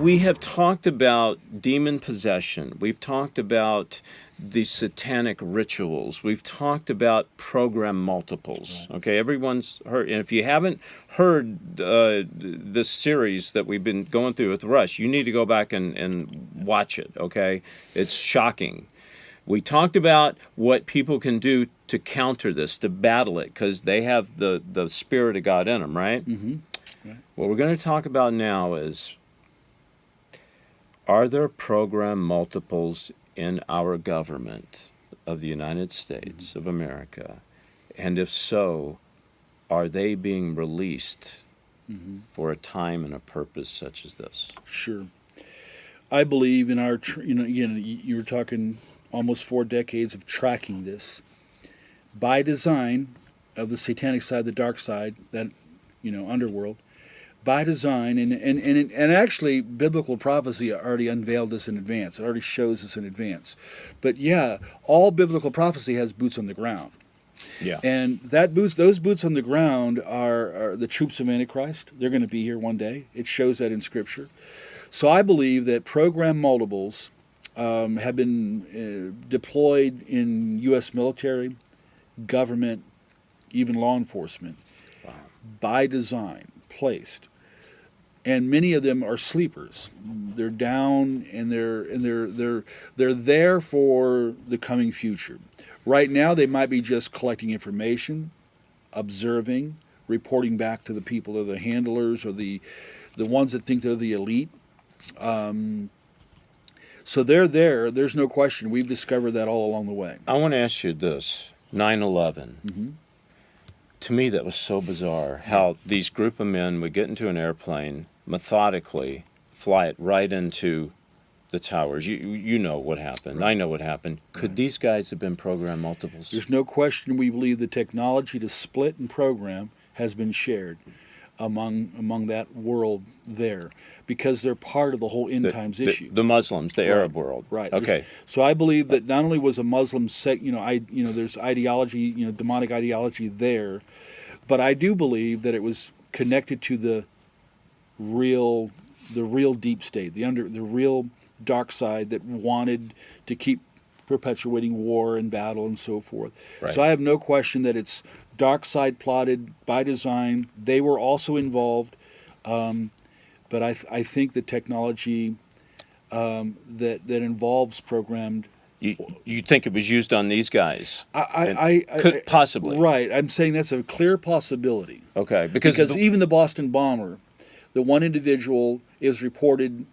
we have talked about demon possession. We've talked about the satanic rituals. We've talked about program multiples. Right. Okay, everyone's heard. And if you haven't heard this series that we've been going through with Russ, you need to go back and watch it. Okay, it's shocking. We talked about what people can do to counter this, to battle it, because they have the Spirit of God in them, right? Mm-hmm. Right. What we're going to talk about now is, are there program multiples in our government of the United States of America? And if so, are they being released for a time and a purpose such as this? Sure. I believe in our, again, you were talking almost 4 decades of tracking this. By design of the satanic side, the dark side, that, underworld, by design, and actually biblical prophecy already unveiled this in advance. It already shows this in advance. But yeah, all biblical prophecy has boots on the ground. Yeah. And those boots on the ground are the troops of Antichrist. They're going to be here one day. It shows that in Scripture. So I believe that program multiples have been deployed in U.S. military, government, even law enforcement, by design, placed. And many of them are sleepers. They're down, and they're there for the coming future. Right now, they might be just collecting information, observing, reporting back to the people or the handlers or the ones that think they're the elite. So they're there. There's no question. We've discovered that all along the way. I want to ask you this: 9/11. To me, that was so bizarre. How these group of men would get into an airplane, methodically fly it right into the towers. You know what happened. Right. I know what happened. Could these guys have been program multiples? There's no question. We believe the technology to split and program has been shared among that world there, because they're part of the whole end times issue. The Muslims, the Arab world. Right. Okay. So I believe that not only was a Muslim sect, there's ideology, demonic ideology there, but I do believe that it was connected to the real deep state, the real dark side that wanted to keep perpetuating war and battle and so forth. Right. So I have no question that it's dark side plotted by design. They were also involved, but I think the technology that involves programmed. You think it was used on these guys? Could possibly. Right. I'm saying that's a clear possibility. Okay. Because even the Boston bomber, the one individual is reported,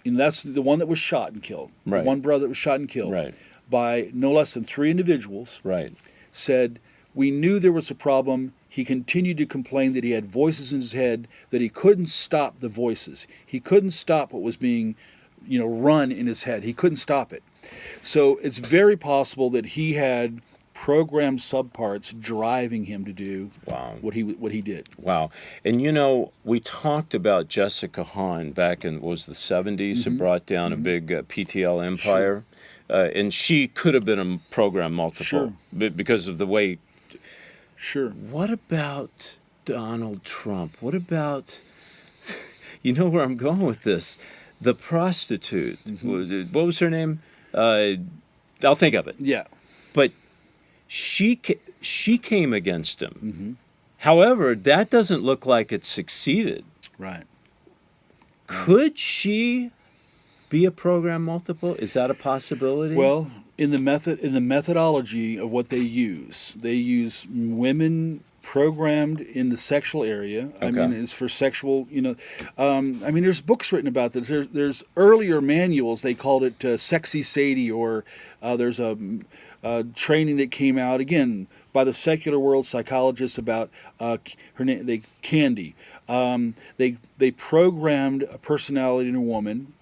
and that's the one that was shot and killed. Right. The one brother that was shot and killed. Right. By no less than 3 individuals. Right. Said, we knew there was a problem. He continued to complain that he had voices in his head, that he couldn't stop the voices. He couldn't stop what was being, run in his head. He couldn't stop it. So it's very possible that he had programmed subparts driving him to do what he did. Wow. And we talked about Jessica Hahn back in, what was the 70s, who brought down a big PTL empire. Sure. And she could have been a program multiple because of the way. Sure. What about Donald Trump? What about, where I'm going with this? The prostitute. What was her name? I'll think of it. Yeah. But she came against him. However, that doesn't look like it succeeded. Right. Could she be a program multiple? Is that a possibility? Well, in the methodology of what they use women programmed in the sexual area. Okay. I mean, it's for sexual, there's books written about this. There's earlier manuals, they called it Sexy Sadie, or there's a training that came out, again, by the secular world psychologist about her name, Candy. They programmed a personality in a woman.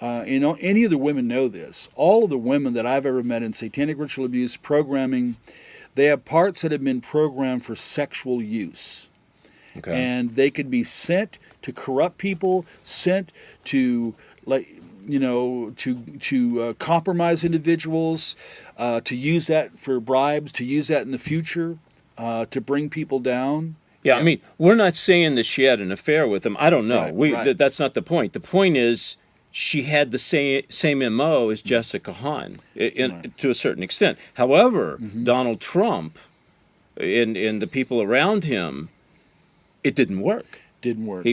Any of the women know this. All of the women that I've ever met in satanic ritual abuse programming, they have parts that have been programmed for sexual use. Okay. And they could be sent to corrupt people, sent to compromise individuals, to use that for bribes, to use that in the future, to bring people down Yeah, I mean, we're not saying that she had an affair with him. I don't know. Right. That's not the point. The point is she had the same MO as Jessica Hahn to a certain extent. However, Donald Trump and the people around him, it didn't work. Didn't work.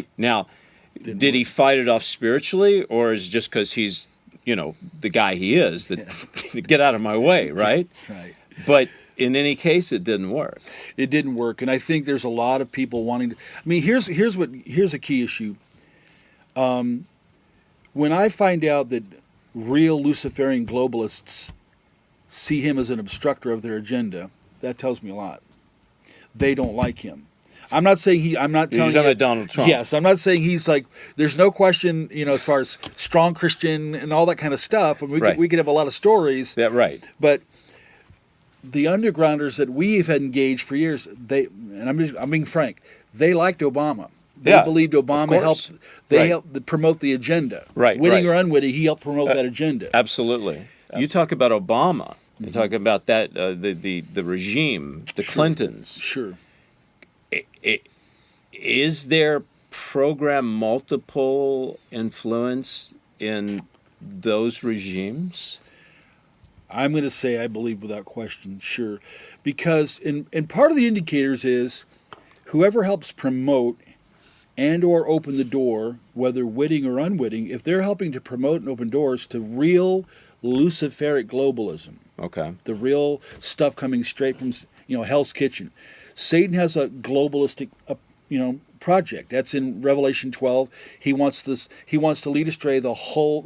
Did he fight it off spiritually, or is it just because he's, the guy he is, that get out of my way, right? Right. But in any case, it didn't work. It didn't work, and I think there's a lot of people wanting to. I mean, here's a key issue. When I find out that real Luciferian globalists see him as an obstructor of their agenda, that tells me a lot. They don't like him. I'm not saying I'm not telling you. You're talking about Donald Trump. Yes, I'm not saying he's like. There's no question, as far as strong Christian and all that kind of stuff. And we could have a lot of stories. Yeah, right. But the undergrounders that we've engaged for years, I'm being frank, they liked Obama. They believed Obama helped. They helped promote the agenda. Right. Witting or unwitting, he helped promote that agenda. Absolutely. You talk about Obama. You talk about that the regime, the Clintons. Sure. Is there program multiple influence in those regimes? I'm going to say I believe without question, sure. Because and part of the indicators is whoever helps promote and or open the door, whether witting or unwitting, if they're helping to promote and open doors to real Luciferic globalism, the real stuff coming straight from Hell's Kitchen. Satan has a globalistic project. That's in Revelation 12. He wants to lead astray the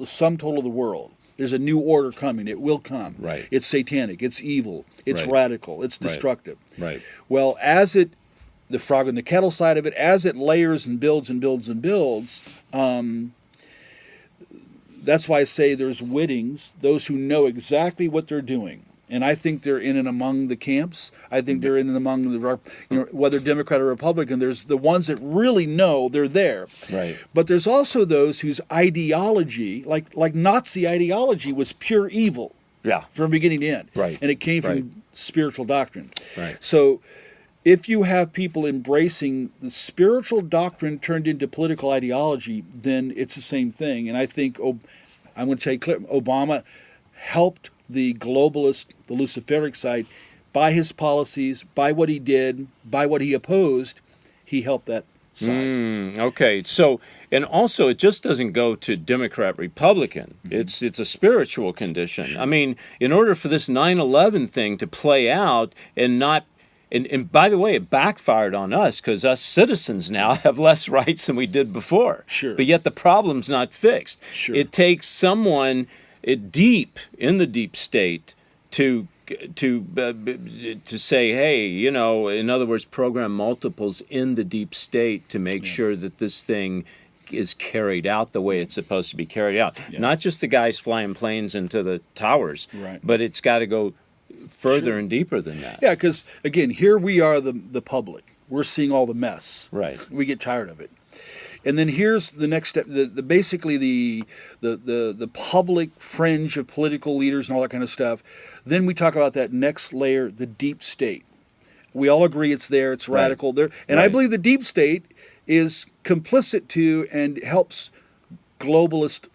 sum total of the world. There's a new order coming. It will come. Right. It's satanic. It's evil. It's radical. It's destructive. Right. Well, the frog in the kettle side of it, as it layers and builds and builds and builds, that's why I say there's wittings, those who know exactly what they're doing. And I think they're in and among the camps. I think they're in and among whether Democrat or Republican. There's the ones that really know they're there. Right. But there's also those whose ideology, like Nazi ideology, was pure evil. Yeah. From beginning to end. Right. And it came from spiritual doctrine. Right. So if you have people embracing the spiritual doctrine turned into political ideology, then it's the same thing. And I think I'm going to tell you clearly, Obama helped the globalist, the Luciferic side, by his policies, by what he did, by what he opposed. He helped that side. Okay. So, and also, it just doesn't go to Democrat, Republican. It's a spiritual condition. Sure. I mean, in order for this 9/11 thing to play out and not. And by the way, it backfired on us because us citizens now have less rights than we did before. Sure. But yet the problem's not fixed. Sure. It takes someone deep in the deep state to say, hey, in other words, program multiples in the deep state to make sure that this thing is carried out the way it's supposed to be carried out. Yeah. Not just the guys flying planes into the towers, but it's got to go further and deeper than that. Yeah, because again, here we are, the public. We're seeing all the mess. Right. We get tired of it. And then here's the next step: basically the public fringe of political leaders and all that kind of stuff. Then we talk about that next layer, the deep state. We all agree it's there; it's radical there, and I believe the deep state is complicit to and helps globalist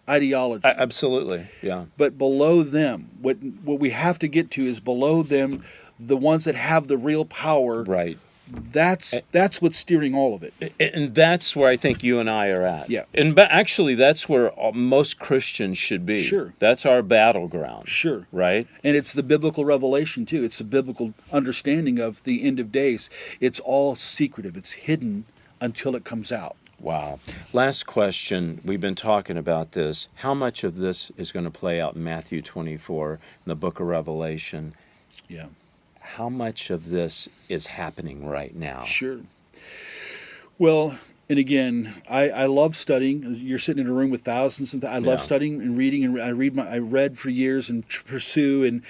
ideology. Absolutely, yeah. But below them, what we have to get to is below them, the ones that have the real power. Right. That's what's steering all of it. And that's where I think you and I are at. Yeah. And actually, that's where most Christians should be. Sure. That's our battleground. Sure. Right? And it's the biblical revelation, too. It's the biblical understanding of the end of days. It's all secretive. It's hidden until it comes out. Wow. Last question. We've been talking about this. How much of this is going to play out in Matthew 24, in the book of Revelation? Yeah. How much of this is happening right now? Sure. Well, and again, I love studying. You're sitting in a room with thousands, and I love studying and reading. And I read for years and pursue, and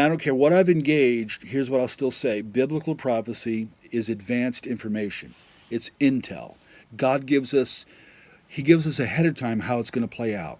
I don't care what I've engaged. Here's what I'll still say: biblical prophecy is advanced information. It's intel. God gives us. He gives us ahead of time how it's going to play out.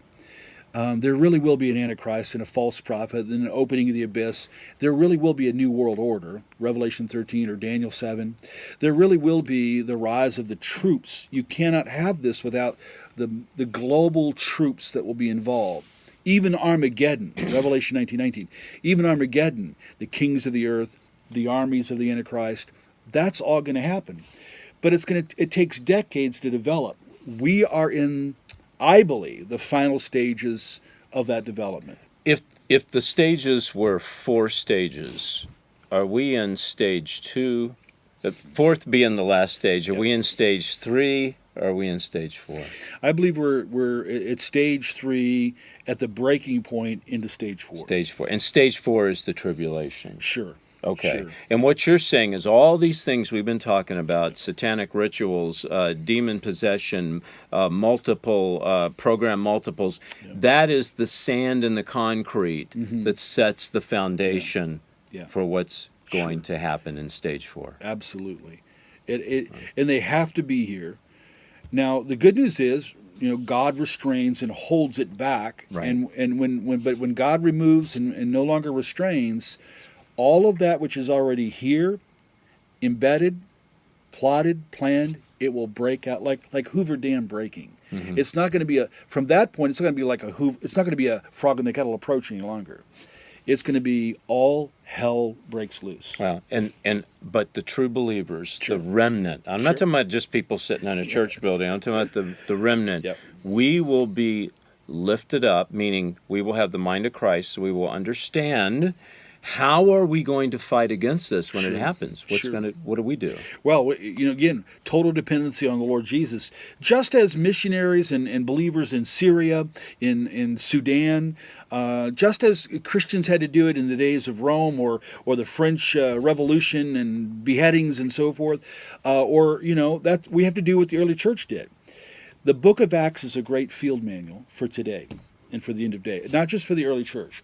There really will be an Antichrist and a false prophet, and an opening of the abyss. There really will be a new world order, Revelation 13 or Daniel 7. There really will be the rise of the troops. You cannot have this without the global troops that will be involved. Even Armageddon, Revelation 19:19. Even Armageddon, the kings of the earth, the armies of the Antichrist, that's all going to happen. But it takes decades to develop. We are in, I believe, the final stages of that development. If the stages were 4 stages, are we in stage 2? The fourth being the last stage. Are we in stage 3? Or are we in stage 4? I believe we're at stage 3, at the breaking point into stage 4. Stage 4. And stage 4 is the tribulation. Sure. Okay. Sure. And what you're saying is all these things we've been talking about, satanic rituals, demon possession, multiple program multiples, that is the sand and the concrete that sets the foundation for what's going to happen in stage 4. Absolutely. And they have to be here. Now, the good news is, God restrains and holds it back. Right. And when God removes and no longer restrains, all of that which is already here, embedded, plotted, planned, it will break out like Hoover Dam breaking. It's not going to be from that point, it's not going to be like it's not going to be a frog in the kettle approach any longer. It's going to be all hell breaks loose. Well, but the true believers, the remnant. I'm not talking about just people sitting in a church building. I'm talking about the remnant. Yep. We will be lifted up, meaning we will have the mind of Christ. So we will understand. How are we going to fight against this when it happens? What do we do? Well, again, total dependency on the Lord Jesus. Just as missionaries and believers in Syria, in Sudan, just as Christians had to do it in the days of Rome or the French Revolution and beheadings and so forth, that we have to do what the early church did. The book of Acts is a great field manual for today and for the end of day. Not just for the early church,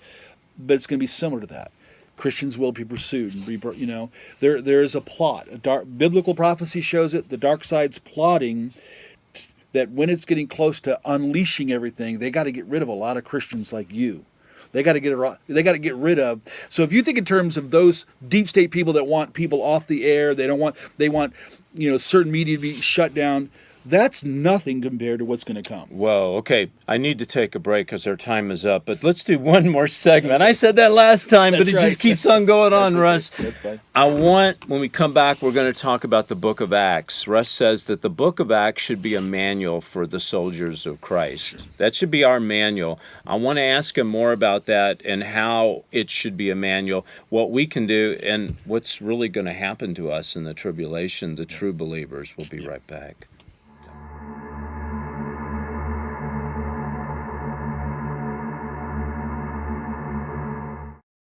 but it's going to be similar to that. Christians will be pursued, and there is a plot. Biblical prophecy shows it. The dark side's plotting that when it's getting close to unleashing everything, they got to get rid of a lot of Christians like you. They got to get rid of. So if you think in terms of those deep state people that want people off the air, they want certain media to be shut down. That's nothing compared to what's going to come. Whoa, okay. I need to take a break because our time is up. But let's do one more segment. I said that last time, but it just keeps on going on, Russ. That's fine. When we come back, we're going to talk about the book of Acts. Russ says that the book of Acts should be a manual for the soldiers of Christ. That should be our manual. I want to ask him more about that and how it should be a manual, what we can do, and what's really going to happen to us in the tribulation, the true believers. We'll be right back.